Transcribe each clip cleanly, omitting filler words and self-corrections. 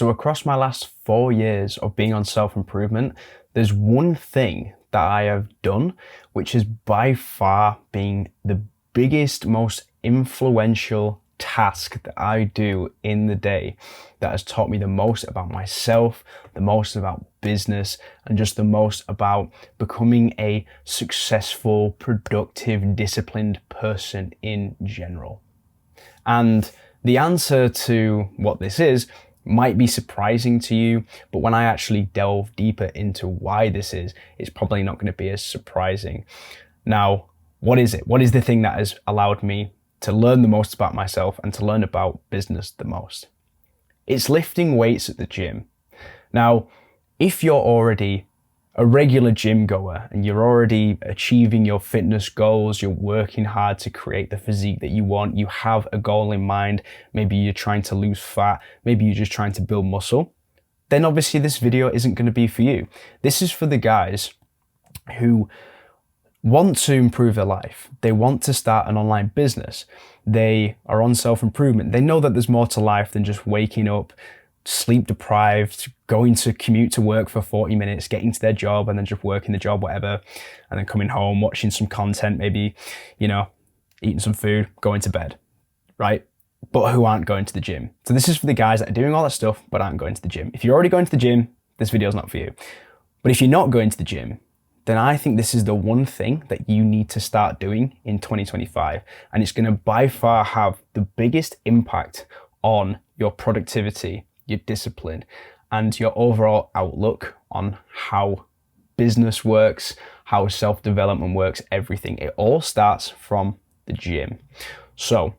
So across my last 4 years of being on self-improvement, there's one thing that I have done, which has by far been the biggest, most influential task that I do in the day, that has taught me the most about myself, the most about business, and just the most about becoming a successful, productive, disciplined person in general. And the answer to what this is might be surprising to you, but when I actually delve deeper into why this is, it's probably not going to be as surprising. Now, what is it? What is the thing that has allowed me to learn the most about myself and to learn about business the most? It's lifting weights at the gym. Now, if you're already a regular gym goer and you're already achieving your fitness goals, you're working hard to create the physique that you want, you have a goal in mind, maybe you're trying to lose fat, maybe you're just trying to build muscle, then obviously this video isn't going to be for you. This is for the guys who want to improve their life. They want to start an online business. They are on self-improvement. They know that there's more to life than just waking up sleep deprived, going to commute to work for 40 minutes, getting to their job and then just working the job, whatever, and then coming home, watching some content, maybe, eating some food, going to bed, right? But who aren't going to the gym. So this is for the guys that are doing all that stuff, but aren't going to the gym. If you're already going to the gym, this video is not for you. But if you're not going to the gym, then I think this is the one thing that you need to start doing in 2025. And it's going to by far have the biggest impact on your productivity, your discipline, and your overall outlook on how business works, how self-development works, everything. It all starts from the gym. So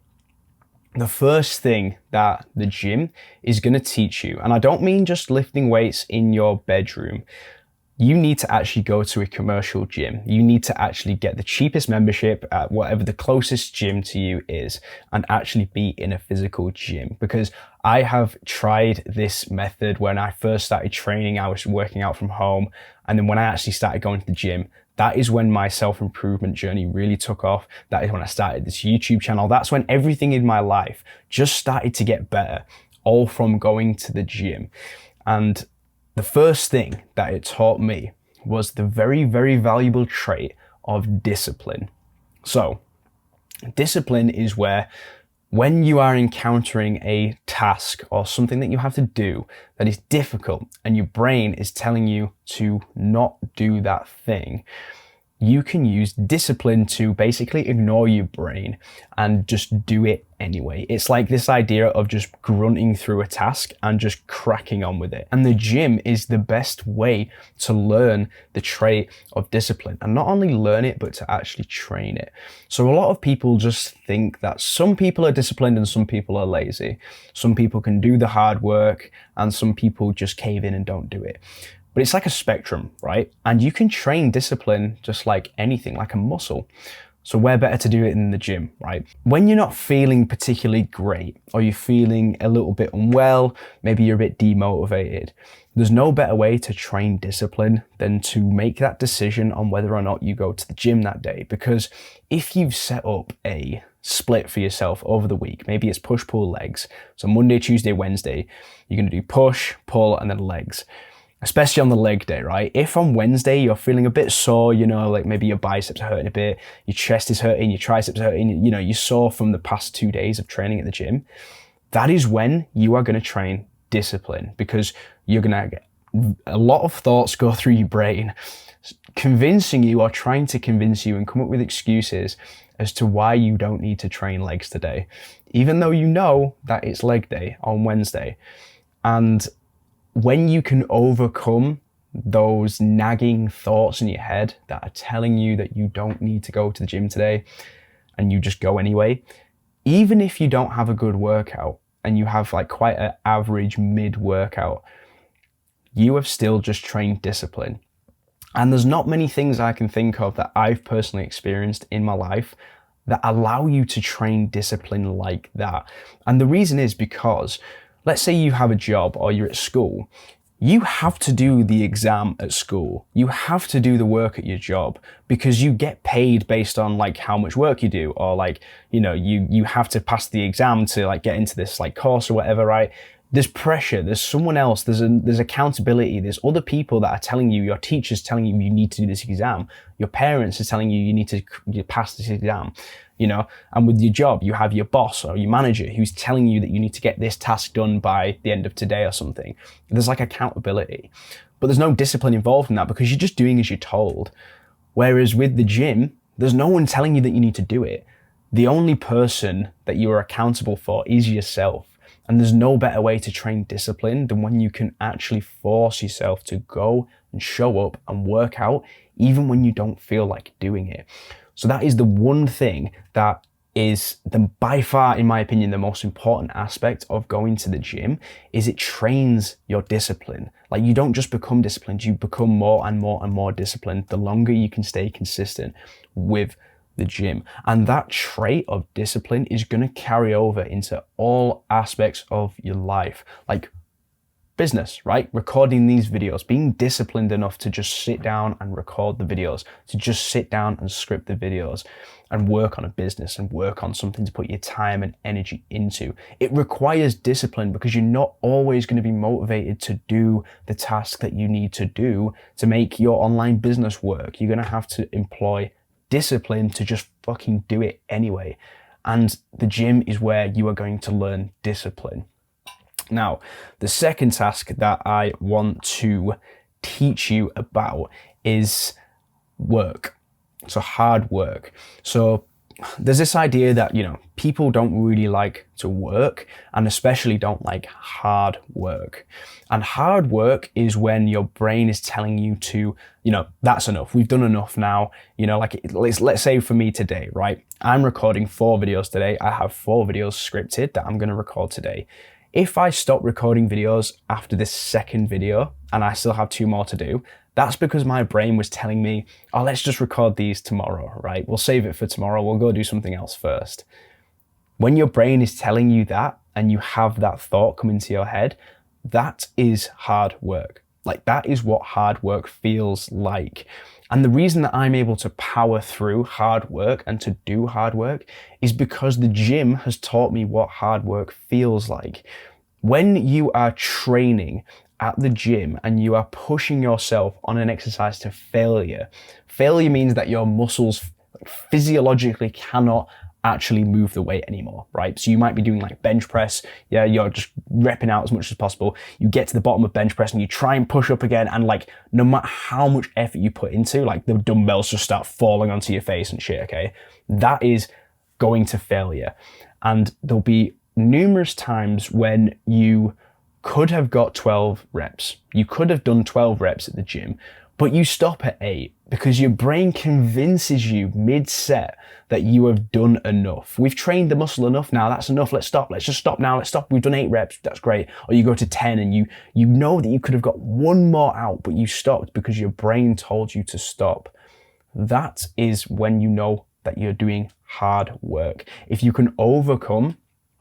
the first thing that the gym is going to teach you, and I don't mean just lifting weights in your bedroom, you need to actually go to a commercial gym. You need to actually get the cheapest membership at whatever the closest gym to you is and actually be in a physical gym. Because I have tried this method when I first started training. I was working out from home. And then when I actually started going to the gym, that is when my self-improvement journey really took off. That is when I started this YouTube channel. That's when everything in my life just started to get better, all from going to the gym. And the first thing that it taught me was the very, very valuable trait of discipline. So, discipline is where when you are encountering a task or something that you have to do that is difficult and your brain is telling you to not do that thing, you can use discipline to basically ignore your brain and just do it anyway. It's like this idea of just grunting through a task and just cracking on with it. And the gym is the best way to learn the trait of discipline, and not only learn it, but to actually train it. So a lot of people just think that some people are disciplined and some people are lazy. Some people can do the hard work and some people just cave in and don't do it. But it's like a spectrum, right? And you can train discipline just like anything, like a muscle. So where better to do it in the gym, right? When you're not feeling particularly great, or you're feeling a little bit unwell, maybe you're a bit demotivated, there's no better way to train discipline than to make that decision on whether or not you go to the gym that day. Because if you've set up a split for yourself over the week, maybe it's push, pull, legs. So Monday, Tuesday, Wednesday, you're gonna do push, pull, and then legs. Especially on the leg day, right? If on Wednesday you're feeling a bit sore, like maybe your biceps are hurting a bit, your chest is hurting, your triceps are hurting, you're sore from the past 2 days of training at the gym, that is when you are going to train discipline, because you're going to get a lot of thoughts go through your brain convincing you or trying to convince you and come up with excuses as to why you don't need to train legs today, even though you know that it's leg day on Wednesday. And when you can overcome those nagging thoughts in your head that are telling you that you don't need to go to the gym today, and you just go anyway, even if you don't have a good workout and you have like quite an average mid-workout, you have still just trained discipline. And there's not many things I can think of that I've personally experienced in my life that allow you to train discipline like that. And the reason is because, let's say you have a job or you're at school, you have to do the exam at school. You have to do the work at your job because you get paid based on like how much work you do, or like, you have to pass the exam to like get into this like course or whatever, right? there's pressure, there's someone else, there's accountability, there's other people that are telling you, your teacher's telling you need to do this exam, your parents are telling you need to pass this exam, you know, and with your job, you have your boss or your manager who's telling you that you need to get this task done by the end of today or something. There's like accountability, but there's no discipline involved in that because you're just doing as you're told. Whereas with the gym, there's no one telling you that you need to do it. The only person that you are accountable for is yourself. And there's no better way to train discipline than when you can actually force yourself to go and show up and work out, even when you don't feel like doing it. So that is the one thing that is by far, in my opinion, the most important aspect of going to the gym is it trains your discipline. Like, you don't just become disciplined, you become more and more and more disciplined the longer you can stay consistent with the gym. And that trait of discipline is going to carry over into all aspects of your life, like business, right? Recording these videos, being disciplined enough to just sit down and record the videos, to just sit down and script the videos and work on a business and work on something to put your time and energy into. It requires discipline because you're not always going to be motivated to do the task that you need to do to make your online business work. You're going to have to employ discipline to just fucking do it anyway. And the gym is where you are going to learn discipline. Now, the second task that I want to teach you about is work. So hard work. So there's this idea that, you know, people don't really like to work and especially don't like hard work. And hard work is when your brain is telling you to, you know, that's enough. We've done enough now. You know, like let's say for me today, right? I'm recording 4 videos today. I have 4 videos scripted that I'm going to record today. If I stop recording videos after this second video and I still have 2 more to do, that's because my brain was telling me, oh, let's just record these tomorrow, right? We'll save it for tomorrow. We'll go do something else first. When your brain is telling you that and you have that thought come into your head, that is hard work. Like, that is what hard work feels like. And the reason that I'm able to power through hard work and to do hard work is because the gym has taught me what hard work feels like. When you are training at the gym and you are pushing yourself on an exercise to failure, failure means that your muscles physiologically cannot actually move the weight anymore, right? So you might be doing like bench press. Yeah, you're just repping out as much as possible. You get to the bottom of bench press and you try and push up again. And like, no matter how much effort you put into, like the dumbbells just start falling onto your face and shit, okay? That is going to failure. And there'll be numerous times when you could have got 12 reps. You could have done 12 reps at the gym, but you stop at 8 because your brain convinces you mid-set that you have done enough. We've trained the muscle enough now. That's enough. Let's stop. Let's just stop now. Let's stop. We've done 8 reps. That's great. Or you go to 10 and you know that you could have got 1 more out, but you stopped because your brain told you to stop. That is when you know that you're doing hard work. If you can overcome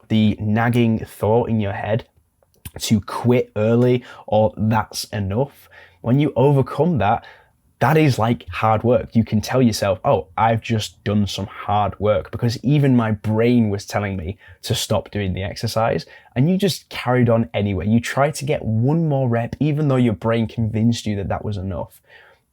the nagging thought in your head to quit early or that's enough, when you overcome that, that is like hard work. You can tell yourself, oh, I've just done some hard work because even my brain was telling me to stop doing the exercise, and you just carried on anyway. You tried to get 1 more rep even though your brain convinced you that that was enough.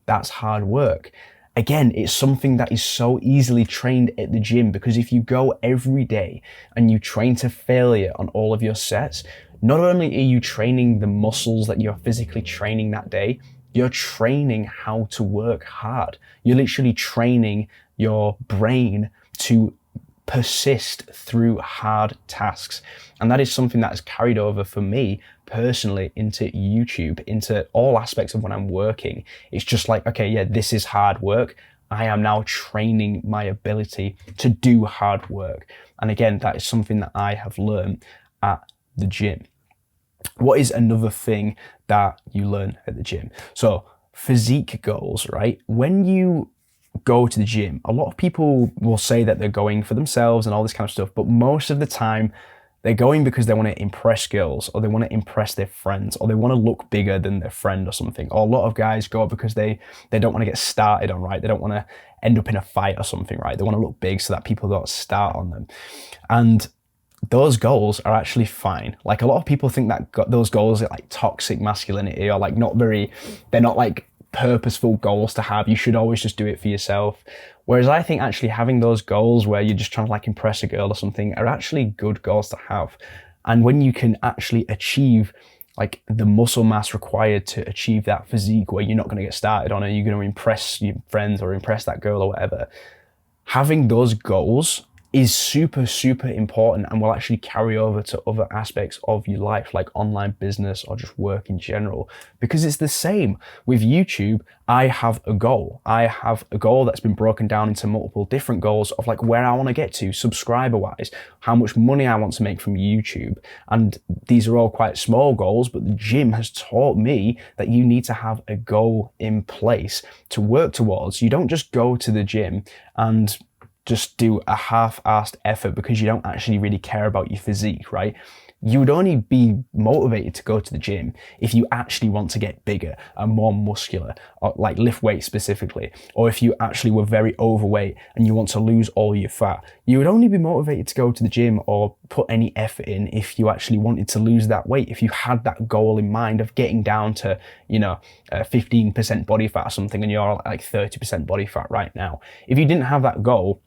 That's hard work. Again, it's something that is so easily trained at the gym because if you go every day and you train to failure on all of your sets, not only are you training the muscles that you're physically training that day, you're training how to work hard. You're literally training your brain to persist through hard tasks. And that is something that has carried over for me personally into YouTube, into all aspects of when I'm working. It's just like, okay, yeah, this is hard work. I am now training my ability to do hard work. And again, that is something that I have learned at the gym. What is another thing that you learn at the gym? So physique goals, right? When you go to the gym, a lot of people will say that they're going for themselves and all this kind of stuff, but most of the time they're going because they want to impress girls or they want to impress their friends or they want to look bigger than their friend or something. Or a lot of guys go because they don't want to get started on, right? They don't want to end up in a fight or something, right? They want to look big so that people don't start on them. And those goals are actually fine. Like a lot of people think that those goals are like toxic masculinity, or like they're not like purposeful goals to have. You should always just do it for yourself. Whereas I think actually having those goals where you're just trying to like impress a girl or something are actually good goals to have. And when you can actually achieve like the muscle mass required to achieve that physique where you're not going to get started on it, you're going to impress your friends or impress that girl or whatever, having those goals is super, super important and will actually carry over to other aspects of your life, like online business or just work in general. Because it's the same with YouTube. I have a goal. I have a goal that's been broken down into multiple different goals of like where I want to get to subscriber wise, how much money I want to make from YouTube. And these are all quite small goals, but the gym has taught me that you need to have a goal in place to work towards. You don't just go to the gym and just do a half-assed effort because you don't actually really care about your physique, right? You would only be motivated to go to the gym if you actually want to get bigger and more muscular, or like lift weights specifically, or if you actually were very overweight and you want to lose all your fat. You would only be motivated to go to the gym or put any effort in if you actually wanted to lose that weight, if you had that goal in mind of getting down to, 15% body fat or something, and you're like 30% body fat right now. If you didn't have that goal,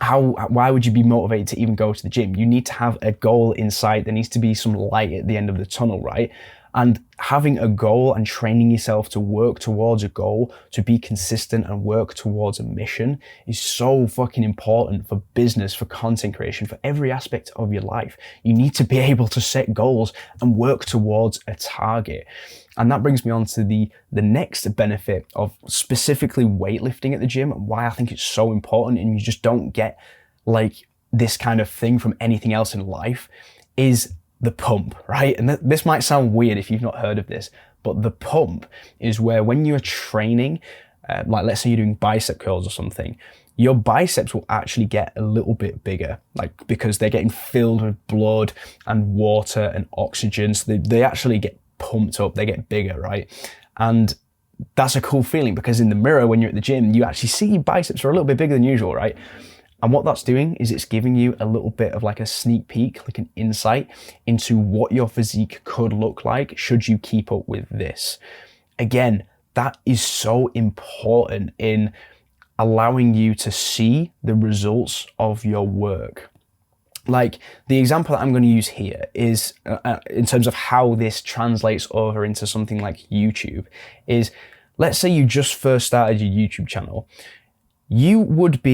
why would you be motivated to even go to the gym? You need to have a goal in sight. There needs to be some light at the end of the tunnel, right? And having a goal and training yourself to work towards a goal, to be consistent and work towards a mission is so fucking important for business, for content creation, for every aspect of your life. You need to be able to set goals and work towards a target. And that brings me on to the next benefit of specifically weightlifting at the gym, and why I think it's so important and you just don't get like this kind of thing from anything else in life, is the pump, right? And this might sound weird if you've not heard of this, but the pump is where when you're training, like let's say you're doing bicep curls or something, your biceps will actually get a little bit bigger, like because they're getting filled with blood and water and oxygen. So they actually get pumped up, they get bigger, right? And that's a cool feeling because in the mirror when you're at the gym, you actually see your biceps are a little bit bigger than usual, right? And what that's doing is it's giving you a little bit of like a sneak peek, like an insight into what your physique could look like should you keep up with this. Again, that is so important in allowing you to see the results of your work. Like the example that I'm going to use here is in terms of how this translates over into something like YouTube is, let's say you just first started your YouTube channel. You wouldn't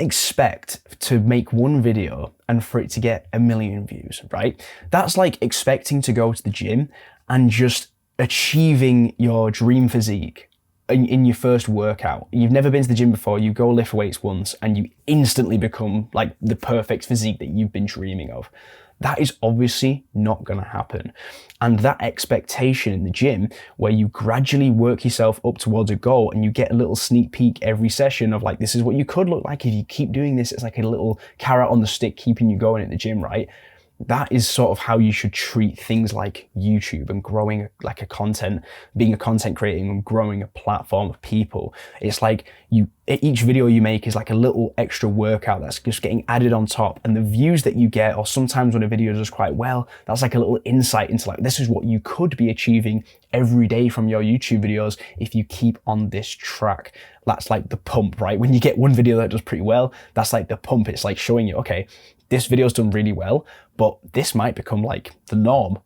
expect to make one video and for it to get 1 million views, right? That's like expecting to go to the gym and just achieving your dream physique in your first workout. You've never been to the gym before, you go lift weights once and you instantly become like the perfect physique that you've been dreaming of. That is obviously not going to happen. And that expectation in the gym where you gradually work yourself up towards a goal and you get a little sneak peek every session of like, this is what you could look like if you keep doing this. It's like a little carrot on the stick keeping you going at the gym, right? That is sort of how you should treat things like YouTube and growing like being a content creator and growing a platform of people. It's like each video you make is like a little extra workout that's just getting added on top, and the views that you get, or sometimes when a video does quite well, that's like a little insight into like, this is what you could be achieving every day from your YouTube videos if you keep on this track. That's like the pump, right? When you get one video that does pretty well, that's like the pump. It's like showing you, okay, this video's done really well, but this might become like the norm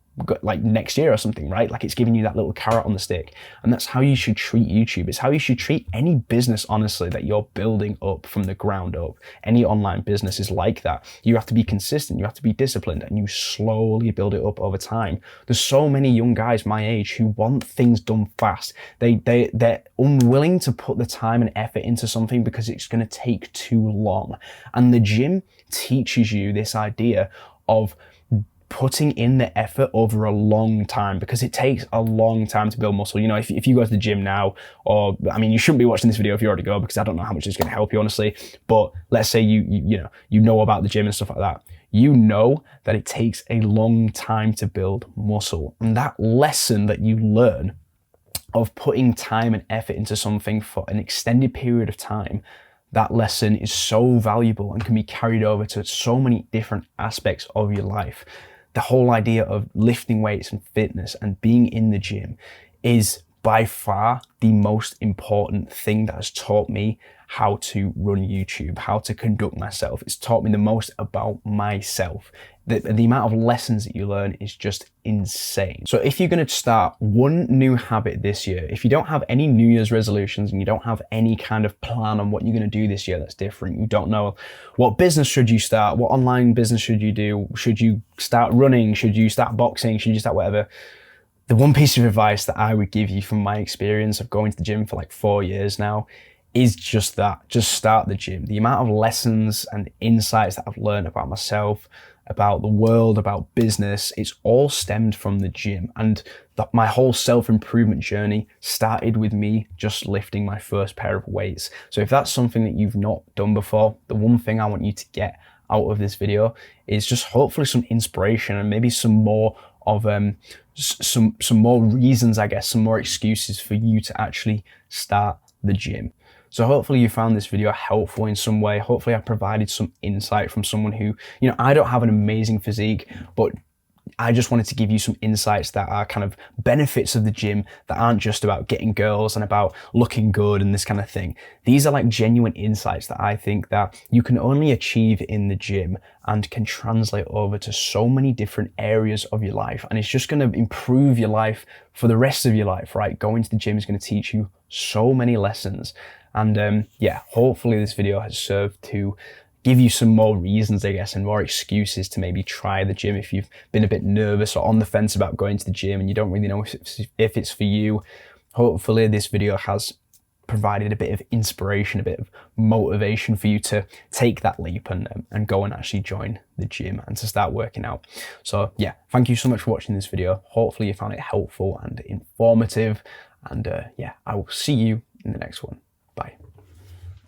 like next year or something, right? Like it's giving you that little carrot on the stick. And that's how you should treat YouTube. It's how you should treat any business, honestly, that you're building up from the ground up. Any online business is like that. You have to be consistent, you have to be disciplined, and you slowly build it up over time. There's so many young guys my age who want things done fast. They're unwilling to put the time and effort into something because it's going to take too long. And the gym teaches you this idea of putting in the effort over a long time, because it takes a long time to build muscle. You know, if you go to the gym now, or I mean, you shouldn't be watching this video if you already go, because I don't know how much it's going to help you, honestly. But let's say you know about the gym and stuff like that. You know that it takes a long time to build muscle, and that lesson that you learn of putting time and effort into something for an extended period of time, that lesson is so valuable and can be carried over to so many different aspects of your life. The whole idea of lifting weights and fitness and being in the gym is by far the most important thing that has taught me how to run YouTube, how to conduct myself. It's taught me the most about myself. The amount of lessons that you learn is just insane. So if you're going to start one new habit this year, if you don't have any New Year's resolutions and you don't have any kind of plan on what you're going to do this year that's different, you don't know what business should you start, what online business should you do, should you start running, should you start boxing, should you start whatever, the one piece of advice that I would give you from my experience of going to the gym for like 4 years now is just that. Just start the gym. The amount of lessons and insights that I've learned about myself, about the world, about business, it's all stemmed from the gym. And my whole self-improvement journey started with me just lifting my first pair of weights. So if that's something that you've not done before, the one thing I want you to get out of this video is just hopefully some inspiration and maybe some more of some more reasons, I guess, some more excuses for you to actually start the gym. So hopefully you found this video helpful in some way. Hopefully I provided some insight from someone who, I don't have an amazing physique, but I just wanted to give you some insights that are kind of benefits of the gym that aren't just about getting girls and about looking good and this kind of thing. These are like genuine insights that I think that you can only achieve in the gym and can translate over to so many different areas of your life. And it's just going to improve your life for the rest of your life, right? Going to the gym is going to teach you so many lessons. And hopefully this video has served to give you some more reasons, I guess, and more excuses to maybe try the gym if you've been a bit nervous or on the fence about going to the gym and you don't really know if it's for you. Hopefully this video has provided a bit of inspiration, a bit of motivation for you to take that leap and go and actually join the gym and to start working out. So yeah, thank you so much for watching this video. Hopefully you found it helpful and informative. And I will see you in the next one.